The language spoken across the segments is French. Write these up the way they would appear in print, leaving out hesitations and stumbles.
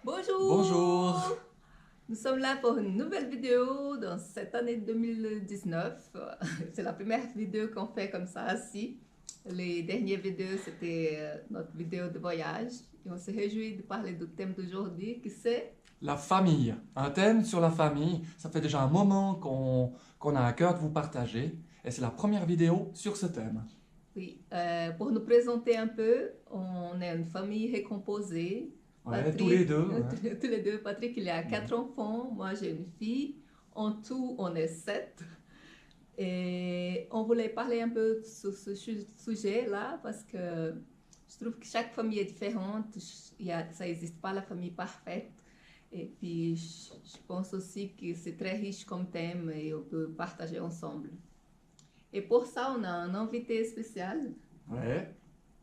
Bonjour! Bonjour! Nous sommes là pour une nouvelle vidéo dans cette année 2019. C'est la première vidéo qu'on fait comme ça, assis. Les dernières vidéos, c'était notre vidéo de voyage. Et on se réjouit de parler du thème d'aujourd'hui qui c'est... La famille, un thème sur la famille. Ça fait déjà un moment qu'on a à cœur de vous partager. Et c'est la première vidéo sur ce thème. Oui, pour nous présenter un peu, on est une famille récomposée. Ouais, tous les deux. Tous les deux. Patrick, il a 4 enfants. Moi, j'ai une fille. En tout, on est 7. Et on voulait parler un peu sur ce sujet-là parce que je trouve que chaque famille est différente. Ça n'existe pas la famille parfaite. Et puis, je pense aussi que c'est très riche comme thème et on peut partager ensemble. Et pour ça, on a un invité spécial. Ouais,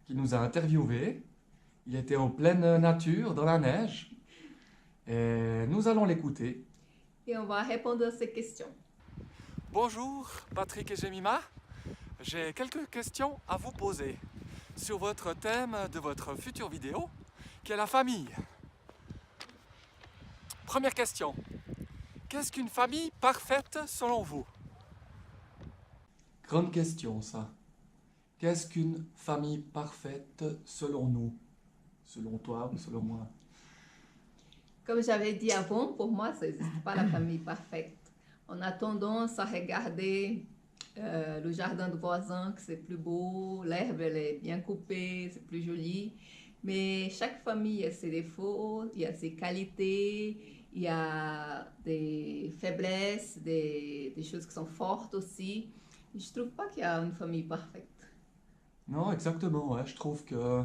qui nous a interviewés. Il était en pleine nature, dans la neige. Et nous allons l'écouter. Et on va répondre à ces questions. Bonjour, Patrick et Jemima. J'ai quelques questions à vous poser sur votre thème de votre future vidéo, qui est la famille. Première question. Qu'est-ce qu'une famille parfaite selon vous? Grande question, ça. Qu'est-ce qu'une famille parfaite selon nous? Selon toi ou selon moi? Comme j'avais dit avant, pour moi, ça n'existe pas la famille parfaite. On a tendance à regarder le jardin du voisin, que c'est plus beau, l'herbe elle est bien coupée, c'est plus joli. Mais chaque famille a ses défauts, il y a ses qualités, il y a des faiblesses, des choses qui sont fortes aussi. Je trouve pas qu'il y a une famille parfaite. Non, exactement, ouais. Je trouve que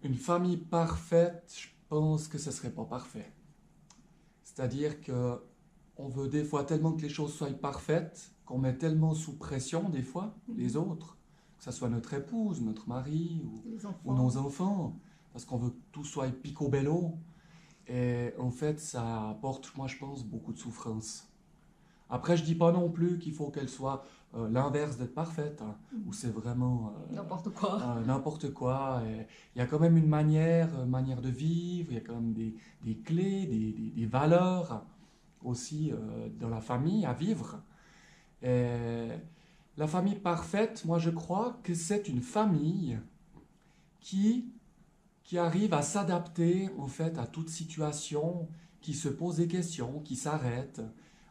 une famille parfaite, je pense que ce serait pas parfait. C'est-à-dire que on veut des fois tellement que les choses soient parfaites, qu'on met tellement sous pression des fois les autres, que ce soit notre épouse, notre mari Les ou enfants. nos enfants, parce qu'on veut que tout soit picobello. Et en fait, ça apporte, moi je pense, beaucoup de souffrance. Après, je dis pas non plus qu'il faut qu'elle soit l'inverse d'être parfaite, hein, où c'est vraiment N'importe quoi. n'importe quoi. Et il y a quand même une manière de vivre, il y a quand même des clés, des valeurs aussi dans la famille à vivre. Et la famille parfaite, moi je crois que c'est une famille qui, qui arrive à s'adapter en fait à toute situation, qui se pose des questions, qui s'arrête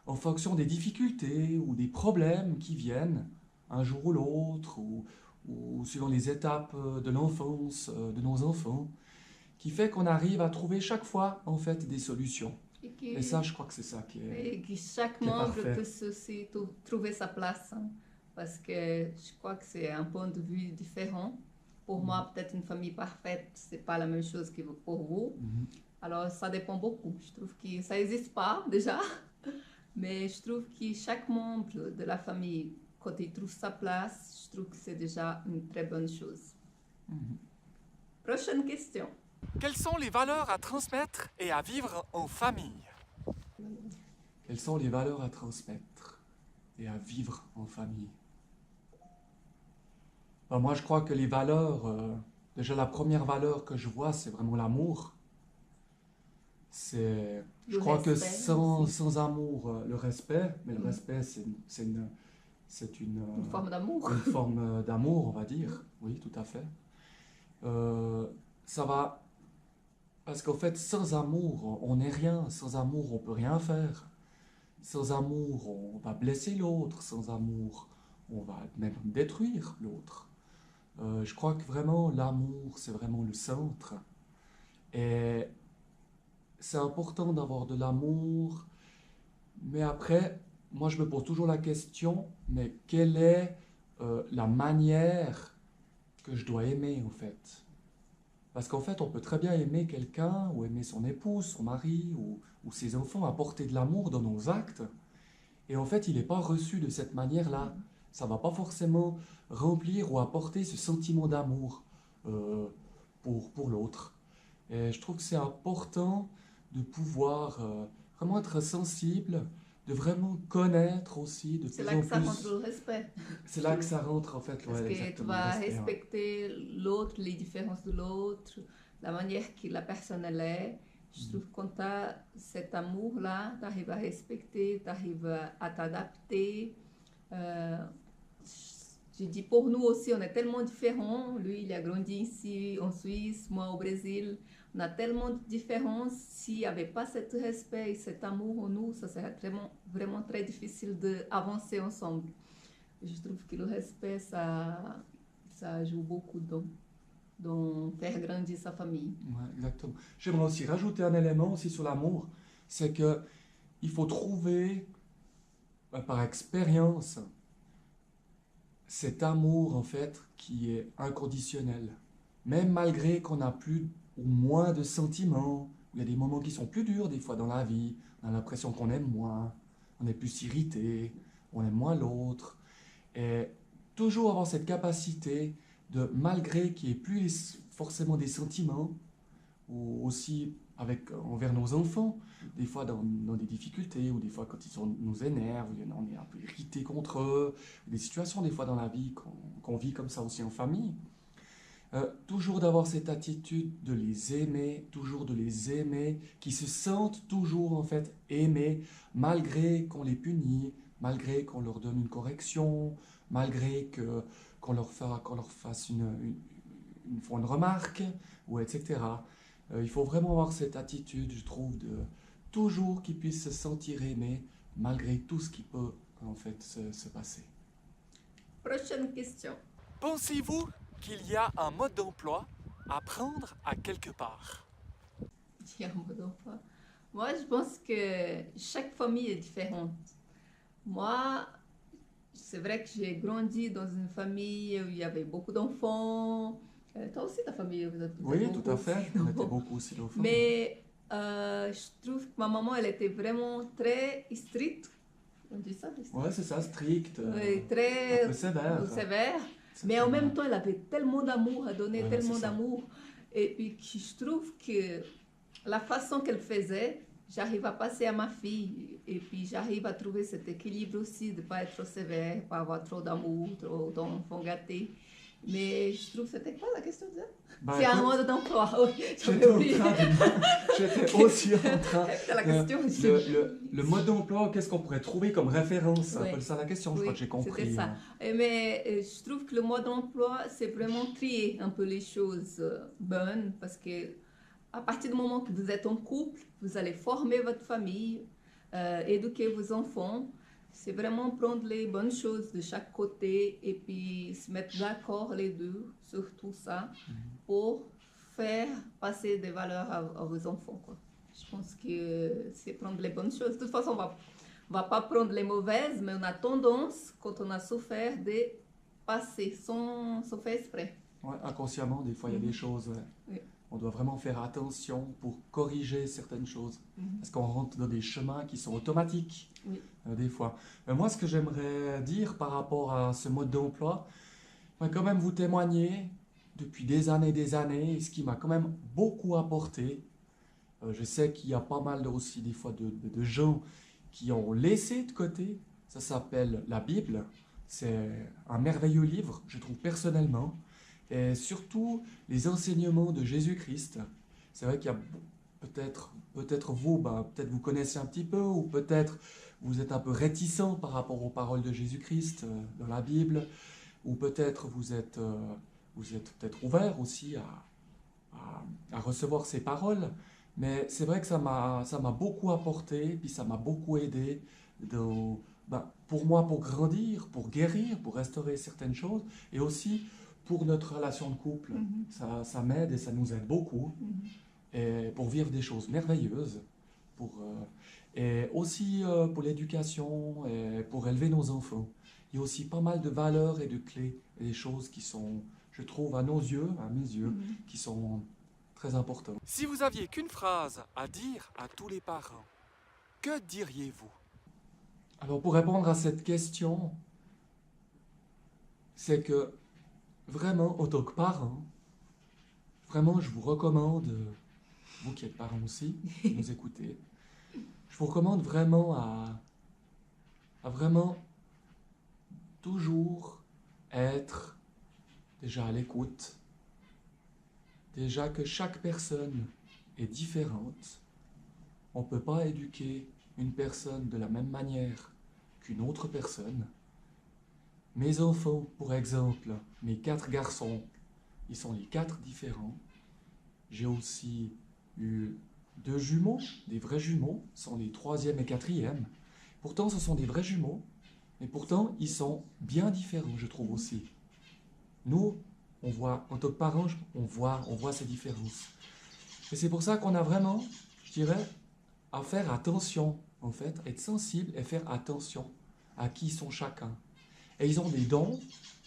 en fonction des difficultés ou des problèmes qui viennent un jour ou l'autre, ou suivant les étapes de l'enfance de nos enfants, qui fait qu'on arrive à trouver chaque fois en fait des solutions. Et ça, je crois que c'est ça Et que chaque qui est membre parfait. peut aussi trouver sa place, hein, parce que je crois que c'est un point de vue différent. Pour moi, peut-être une famille parfaite, c'est pas la même chose que pour vous. Alors, ça dépend beaucoup. Je trouve que ça n'existe pas déjà, mais je trouve que chaque membre de la famille, quand il trouve sa place, je trouve que c'est déjà une très bonne chose. Prochaine question. Quelles sont les valeurs à transmettre et à vivre en famille? Quelles sont les valeurs à transmettre et à vivre en famille? Ben, moi, je crois que les valeurs, déjà la première valeur que je vois, c'est vraiment l'amour. Je crois que sans amour, le respect, mais le respect, c'est Une forme d'amour. une forme d'amour, on va dire. Oui, tout à fait. Ça va, parce qu'en fait, sans amour, on n'est rien. Sans amour, on peut rien faire. Sans amour, on va blesser l'autre. Sans amour, on va même détruire l'autre. Je crois que vraiment, l'amour, c'est vraiment le centre. Et c'est important d'avoir de l'amour. Mais après, moi, je me pose toujours la question, mais quelle est la manière que je dois aimer, en fait? Parce qu'en fait, on peut très bien aimer quelqu'un, ou aimer son épouse, son mari, ou ses enfants, apporter de l'amour dans nos actes. Et en fait, il n'est pas reçu de cette manière-là. Ça ne va pas forcément remplir ou apporter ce sentiment d'amour euh, pour l'autre. Et je trouve que c'est important de pouvoir vraiment être sensible, de vraiment connaître aussi de C'est plus là en que ça rentre plus. le respect. C'est là que ça rentre en fait, Parce ouais, que tu exactement, le vas respect. Ouais. respecter l'autre, les différences de l'autre, la manière que la personne elle est. Je trouve que quand tu as cet amour-là, tu arrives à respecter, tu arrives à t'adapter. Euh, je dis pour nous aussi, on est tellement différents. Lui, il a grandi ici en Suisse, moi au Brésil. On a tellement de différences. S'il n'y avait pas ce respect et cet amour en nous, ça serait vraiment, vraiment très difficile d'avancer ensemble. Je trouve que le respect, ça joue beaucoup dans faire grandir sa famille. Ouais, exactement. J'aimerais aussi rajouter un élément aussi sur l'amour, c'est que il faut trouver par expérience cet amour en fait qui est inconditionnel. Même malgré qu'on a plus ou moins de sentiments, il y a des moments qui sont plus durs des fois dans la vie, on a l'impression qu'on aime moins, on est plus irrité, on aime moins l'autre. Et toujours avoir cette capacité de, malgré qu'il n'y ait plus forcément des sentiments, ou aussi avec, envers nos enfants, des fois dans des difficultés, ou des fois quand nous énervent, on est un peu irrité contre eux, des situations des fois dans la vie qu'on vit comme ça aussi en famille. Toujours d'avoir cette attitude de les aimer, toujours de les aimer, qui se sentent toujours en fait aimés, malgré qu'on les punit, malgré qu'on leur donne une correction, malgré qu'on leur fasse une remarque, ou etc. Il faut vraiment avoir cette attitude, je trouve, de toujours qu'ils puissent se sentir aimés, malgré tout ce qui peut en fait se passer. Prochaine question. Pensez-vous qu'il y a un mode d'emploi à prendre à quelque part? Il y a un mot d'emploi. Moi, je pense que chaque famille est différente. Moi, c'est vrai que j'ai grandi dans une famille où il y avait beaucoup d'enfants. Toi aussi, ta famille, vous êtes Oui, beaucoup tout à aussi fait. On était d'enfants. beaucoup aussi d'enfants. Mais je trouve que ma maman, elle était vraiment très stricte. On dit ça, stricte? Ouais, c'est ça, strict, Oui, un très peu sévère. sévère. Mais en même temps, elle avait tellement d'amour à donner, Voilà, c'est tellement ça. d'amour. Et puis, je trouve que la façon qu'elle faisait, j'arrive à passer à ma fille. Et puis, j'arrive à trouver cet équilibre aussi de ne pas être trop sévère, pas avoir trop d'amour, trop d'enfants gâtés. Mais je trouve, c'était quoi la question déjà? Bah, C'est un écoute, mode d'emploi, oui, j'avais j'étais oublié. j'étais aussi en train. C'est la question. Le mode d'emploi, qu'est-ce qu'on pourrait trouver comme référence? C'est un Oui. peu ça la question, je crois Oui, que j'ai c'était compris. ça. Mais je trouve que le mode d'emploi, c'est vraiment trier un peu les choses bonnes parce que à partir du moment que vous êtes en couple, vous allez former votre famille, éduquer vos enfants. C'est vraiment prendre les bonnes choses de chaque côté et puis se mettre d'accord les deux sur tout ça pour faire passer des valeurs à vos enfants, quoi. Je pense que c'est prendre les bonnes choses. De toute façon, on va pas prendre les mauvaises, mais on a tendance, quand on a souffert, de passer sans faire exprès. Ouais, inconsciemment, des fois, il y a des choses. Ouais. Oui. On doit vraiment faire attention pour corriger certaines choses. Parce qu'on rentre dans des chemins qui sont automatiques, Oui. des fois. Mais moi, ce que j'aimerais dire par rapport à ce mode d'emploi, je vais quand même vous témoigner depuis des années, ce qui m'a quand même beaucoup apporté. Je sais qu'il y a pas mal aussi des fois de gens qui ont laissé de côté. Ça s'appelle la Bible. C'est un merveilleux livre, je trouve personnellement. Et surtout les enseignements de Jésus-Christ. C'est vrai qu'il y a peut-être vous, peut-être vous connaissez un petit peu, ou peut-être vous êtes un peu réticent par rapport aux paroles de Jésus-Christ dans la Bible, ou peut-être vous êtes peut-être ouvert aussi à recevoir ces paroles. Mais c'est vrai que ça m'a beaucoup apporté, puis ça m'a beaucoup aidé pour moi, pour grandir, pour guérir, pour restaurer certaines choses, et aussi pour notre relation de couple. Ça m'aide et ça nous aide beaucoup, et pour vivre des choses merveilleuses, et aussi pour l'éducation, et pour élever nos enfants. Il y a aussi pas mal de valeurs et de clés, et des choses qui sont, je trouve, à nos yeux, à mes yeux, qui sont très important. Si vous aviez qu'une phrase à dire à tous les parents, que diriez-vous? Alors pour répondre à cette question, c'est que vraiment, en tant que parent, vraiment je vous recommande, vous qui êtes parents aussi, nous écoutez, je vous recommande vraiment à vraiment toujours être déjà à l'écoute, déjà que chaque personne est différente. On ne peut pas éduquer une personne de la même manière qu'une autre personne. Mes enfants, pour exemple, mes 4 garçons, ils sont les 4 différents. J'ai aussi eu 2 jumeaux, des vrais jumeaux, sont les 3e et 4e. Pourtant, ce sont des vrais jumeaux, mais pourtant, ils sont bien différents, je trouve aussi. Nous, on voit, en tant que parents, on voit ces différences. Et c'est pour ça qu'on a vraiment, je dirais, à faire attention, en fait, être sensible et faire attention à qui ils sont chacun. Et ils ont des dons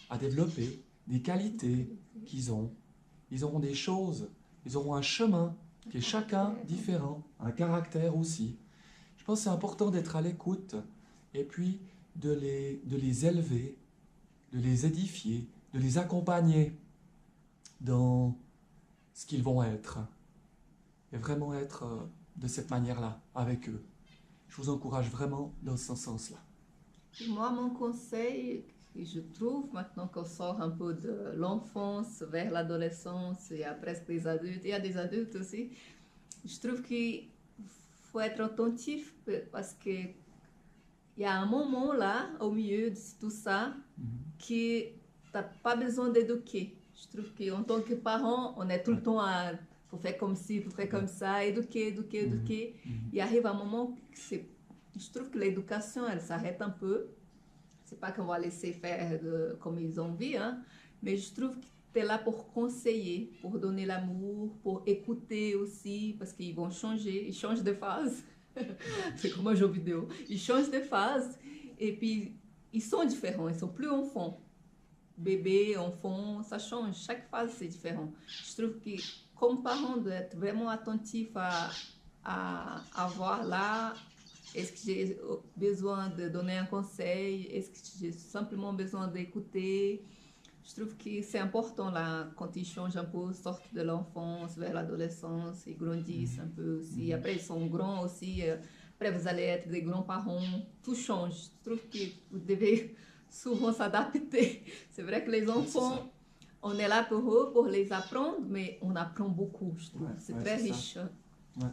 à développer, des qualités qu'ils ont. Ils auront des choses, ils auront un chemin qui est chacun différent, un caractère aussi. Je pense que c'est important d'être à l'écoute et puis de les élever, de les édifier, de les accompagner dans ce qu'ils vont être. Et vraiment être de cette manière-là, avec eux. Je vous encourage vraiment dans ce sens-là. Moi, mon conseil, que je trouve, maintenant qu'on sort un peu de l'enfance vers l'adolescence et à presque des adultes, il y a des adultes aussi, je trouve qu'il faut être attentif parce que il y a un moment là, au milieu de tout ça, que tu n'as pas besoin d'éduquer. Je trouve qu'en tant que parent, on est tout le temps à faut faire comme ci, faut faire comme ça, éduquer. Il arrive un moment que je trouve que l'éducation, elle s'arrête un peu. C'est pas qu'on va laisser faire comme ils ont envie, hein, mais je trouve que tu es là pour conseiller, pour donner l'amour, pour écouter aussi, parce qu'ils vont changer, ils changent de phase. C'est comme un jeu vidéo. Ils changent de phase et puis ils sont différents, ils sont plus enfants. Bébé, enfant, ça change. Chaque phase, c'est différent. Je trouve que comme parent, d'être vraiment attentif à voir là, est-ce que j'ai besoin de donner un conseil? Est-ce que j'ai simplement besoin d'écouter? Je trouve que c'est important là, quand ils changent un peu, sortent de l'enfance vers l'adolescence, ils grandissent un peu aussi. Après, ils sont grands aussi. Après, vous allez être des grands-parents. Tout change. Je trouve que vous devez souvent s'adapter. C'est vrai que les enfants, on est là pour eux, pour les apprendre, mais on apprend beaucoup, je trouve. C'est très riche. Ouais.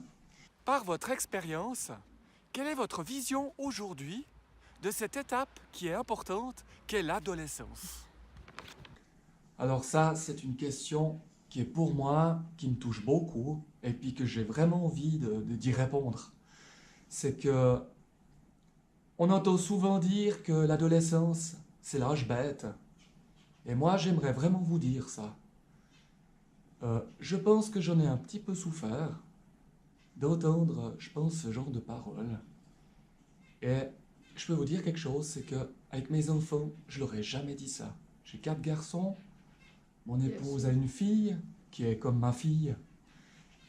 Par votre expérience, quelle est votre vision aujourd'hui de cette étape qui est importante, qu'est l'adolescence? Alors ça, c'est une question qui est pour moi, qui me touche beaucoup, et puis que j'ai vraiment envie d'y répondre. C'est que on entend souvent dire que l'adolescence, c'est l'âge bête. Et moi, j'aimerais vraiment vous dire ça. Je pense que j'en ai un petit peu souffert d'entendre, je pense, ce genre de paroles. Et je peux vous dire quelque chose, c'est que avec mes enfants, je leur ai jamais dit ça. J'ai 4 garçons, mon épouse a une fille qui est comme ma fille.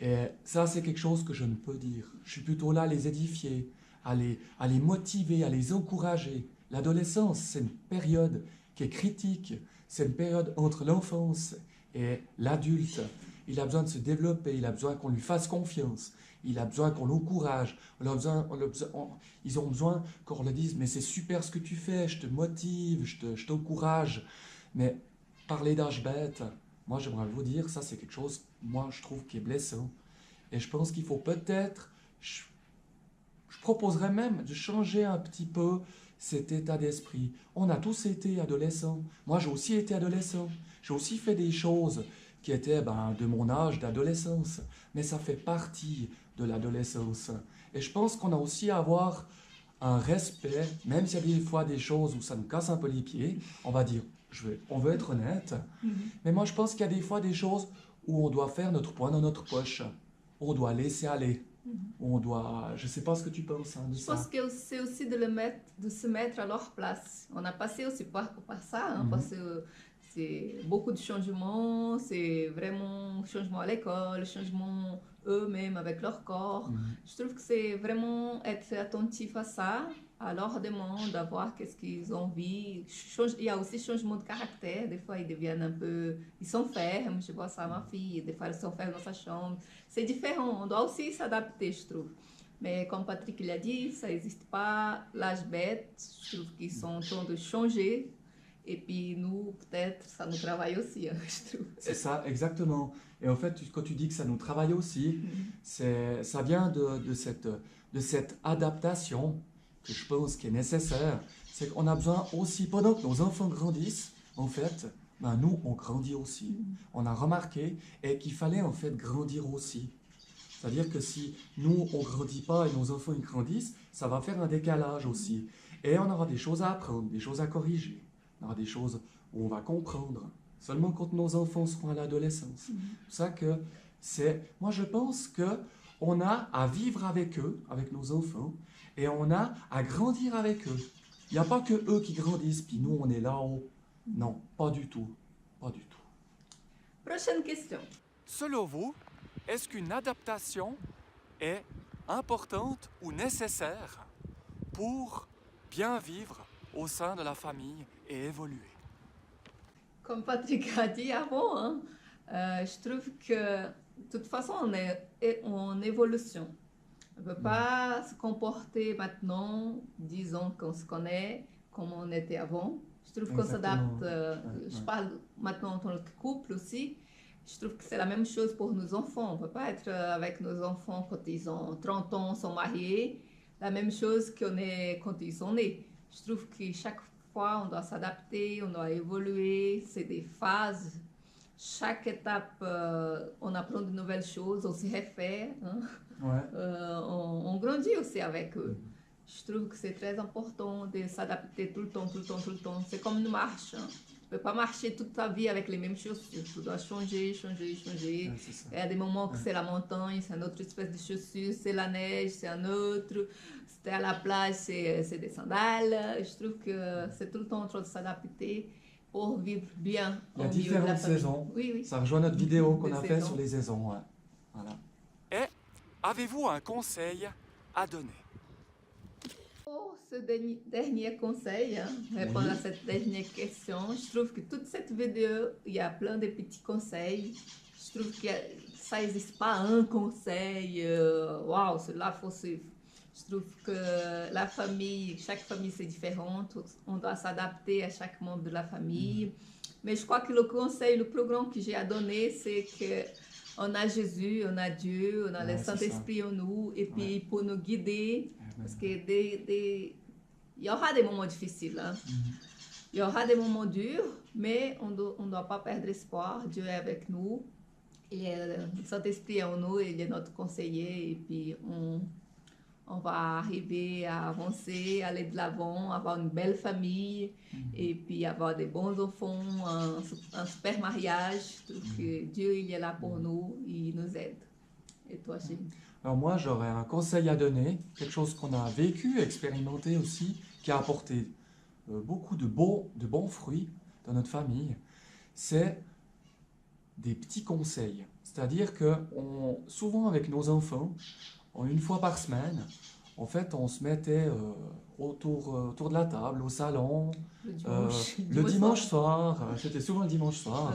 Et ça, c'est quelque chose que je ne peux dire. Je suis plutôt là à les édifier, à les motiver, à les encourager. L'adolescence, c'est une période qui est critique. C'est une période entre l'enfance et l'adulte. Il a besoin de se développer, il a besoin qu'on lui fasse confiance, il a besoin qu'on l'encourage, ils ont besoin qu'on leur dise « mais c'est super ce que tu fais, je te motive, je t'encourage ». Mais parler d'âge bête, moi j'aimerais vous dire, ça c'est quelque chose, moi je trouve qui est blessant. Et je pense qu'il faut peut-être, je proposerais même de changer un petit peu cet état d'esprit. On a tous été adolescents. Moi, j'ai aussi été adolescent. J'ai aussi fait des choses qui étaient de mon âge d'adolescence. Mais ça fait partie de l'adolescence. Et je pense qu'on a aussi à avoir un respect, même s'il y a des fois des choses où ça nous casse un peu les pieds, on va dire, on veut être honnête. Mais moi, je pense qu'il y a des fois des choses où on doit faire notre poing dans notre poche. On doit laisser aller. On doit... Je ne sais pas ce que tu penses de ça. Je pense que c'est aussi de se mettre à leur place. On a passé aussi par ça, parce que c'est beaucoup de changements, c'est vraiment changement à l'école, changement eux-mêmes avec leur corps. Je trouve que c'est vraiment être attentif à ça, à leur demande, à voir qu'est-ce qu'ils ont envie. Il y a aussi changement de caractère, des fois ils deviennent un peu, ils s'enferment, je vois ça à ma fille, des fois ils s'enferment dans sa chambre. C'est différent, on doit aussi s'adapter, je trouve. Mais comme Patrick l'a dit, ça n'existe pas l'âge bête, je trouve qu'ils sont en train de changer. Et puis nous, peut-être, ça nous travaille aussi, hein, je trouve. C'est ça, exactement. Et en fait, quand tu dis que ça nous travaille aussi, ça vient de cette adaptation que je pense qui est nécessaire. C'est qu'on a besoin aussi, pendant que nos enfants grandissent, en fait, ben nous, on grandit aussi. On a remarqué et qu'il fallait en fait grandir aussi. C'est-à-dire que si nous, on ne grandit pas et nos enfants ils grandissent, ça va faire un décalage aussi. Et on aura des choses à apprendre, des choses à corriger. On aura des choses où on va comprendre. Seulement quand nos enfants seront à l'adolescence. C'est pour ça que moi je pense que on a à vivre avec eux, avec nos enfants, et on a à grandir avec eux. Il n'y a pas que eux qui grandissent, puis nous on est là-haut. Non, pas du tout. Pas du tout. Prochaine question. Selon vous, est-ce qu'une adaptation est importante ou nécessaire pour bien vivre au sein de la famille et évoluer? Comme Patrick a dit avant, hein, je trouve que de toute façon, on est en évolution. On ne peut pas se comporter maintenant, disons qu'on se connaît comme on était avant. Je trouve qu'on s'adapte. Je parle maintenant en tant que couple aussi. Je trouve que c'est la même chose pour nos enfants. On ne peut pas être avec nos enfants quand ils ont 30 ans, sont mariés. La même chose qu'on est quand ils sont nés. Je trouve que chaque fois, on doit s'adapter, on doit évoluer. C'est des phases. Chaque étape, on apprend de nouvelles choses, on s'y réfère. Hein. On grandit aussi avec eux. Je trouve que c'est très important de s'adapter tout le temps, tout le temps, tout le temps. C'est comme une marche. Hein. Tu ne peux pas marcher toute ta vie avec les mêmes chaussures. Tu dois changer, changer, changer. Il y a des moments que c'est la montagne, c'est une autre espèce de chaussure. C'est la neige, c'est un autre. C'était à la plage, c'est des sandales. Je trouve que c'est tout le temps en train de s'adapter pour vivre bien. Il y a différentes saisons. Oui. Ça rejoint notre vidéo qu'on a faite sur les saisons. Ouais. Voilà. Et avez-vous un conseil à donner? Pour ce dernier conseil, hein, répondre à cette dernière question, je trouve que toute cette vidéo, il y a plein de petits conseils. Je trouve que ça n'existe pas un conseil, waouh, cela faut suivre. Je trouve que la famille, chaque famille c'est différent, on doit s'adapter à chaque membre de la famille. Mais je crois que le conseil, le plus grand que j'ai à donner, c'est que on a Jésus, on a Dieu, on a le Saint-Esprit en nous, et puis pour nous guider, parce que il y aura des moments difficiles, hein. Il y aura des moments durs, mais on ne doit pas perdre espoir. Dieu est avec nous, le Saint-Esprit est en nous, il est notre conseiller, et puis on va arriver à avancer, aller de l'avant, avoir une belle famille, et puis avoir des bons enfants, un super mariage. Que Dieu il est là pour nous, il nous aide. Et toi, Gilles? Alors moi, j'aurais un conseil à donner, quelque chose qu'on a vécu, expérimenté aussi, qui a apporté beaucoup de bons fruits dans notre famille. C'est des petits conseils. C'est-à-dire que souvent avec nos enfants, une fois par semaine, en fait, on se mettait autour de la table, au salon, le dimanche soir, c'était souvent le dimanche soir,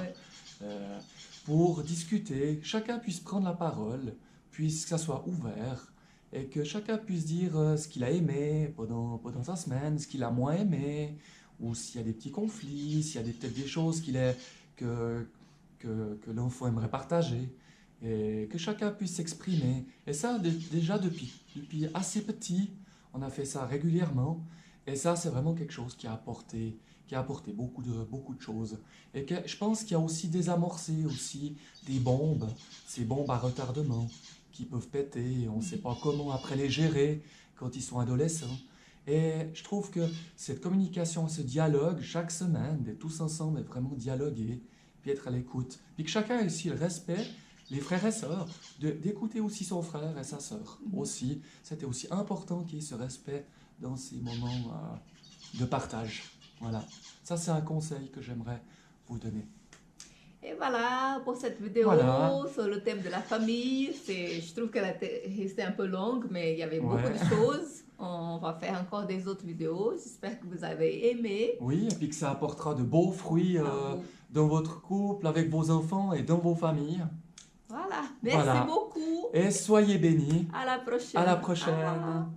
pour discuter, chacun puisse prendre la parole, puisse que ça soit ouvert, et que chacun puisse dire ce qu'il a aimé pendant sa semaine, ce qu'il a moins aimé, ou s'il y a des petits conflits, s'il y a peut-être des choses que l'enfant aimerait partager. Et que chacun puisse s'exprimer. Et ça, déjà depuis assez petit, on a fait ça régulièrement. Et ça, c'est vraiment quelque chose qui a apporté beaucoup de choses. Et que je pense qu'il y a aussi désamorcé aussi des bombes, ces bombes à retardement qui peuvent péter. Et on ne sait pas comment après les gérer quand ils sont adolescents. Et je trouve que cette communication, ce dialogue, chaque semaine, d'être tous ensemble et vraiment dialoguer, puis être à l'écoute. Puis que chacun ait aussi le respect, les frères et sœurs, d'écouter aussi son frère et sa sœur. Aussi, c'était aussi important qu'il y ait ce respect dans ces moments de partage. Voilà. Ça, c'est un conseil que j'aimerais vous donner. Et voilà pour cette vidéo Voilà. sur le thème de la famille. Je trouve qu'elle était restée un peu longue, mais il y avait beaucoup Ouais. de choses. On va faire encore des autres vidéos. J'espère que vous avez aimé. Oui, et puis que ça apportera de beaux fruits À vous. dans votre couple, avec vos enfants et dans vos familles. Voilà. Merci Voilà. beaucoup. Et soyez bénis. À la prochaine. À la Au prochaine. revoir.